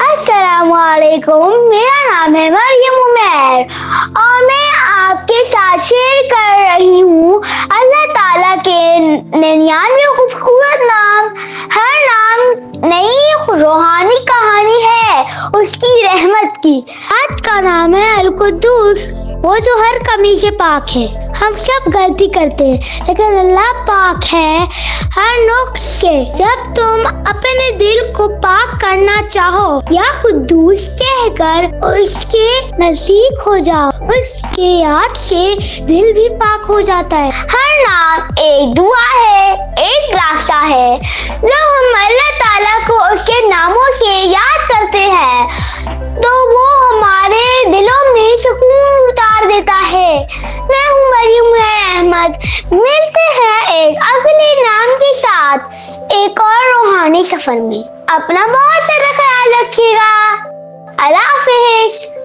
السلام علیکم، میرا نام ہے مریم عمیر اور میں آپ کے ساتھ شیئر کر رہی ہوں اللہ تعالیٰ کے 99 خوبصورت نام۔ ہر نام نئی روحانی کہانی ہے اس کی رحمت کی۔ آج کا نام ہے القدوس، وہ جو ہر کمی سے پاک ہے۔ ہم سب غلطی کرتے ہیں لیکن اللہ پاک ہے ہر نقص سے۔ جب تم اپنے دل کو پاک کرنا چاہو یا قدوس کہہ کر اس کے نزدیک ہو جاؤ، اس کے یاد سے دل بھی پاک ہو جاتا ہے۔ ہر نام ایک دعا ہے، ایک راستہ ہے۔ جب ہم اللہ تعالیٰ کو اس کے ناموں سے یاد کرتے ہیں تو وہ ہمارے دلوں میں سکون اتار دیتا ہے۔ میں ہوں مریم احمد، ملتے ہیں ایک اگلے نام کے ساتھ ایک اور روحانی سفر میں۔ اپنا بہت سارا خیال رکھیے گا۔ اللہ حافظ۔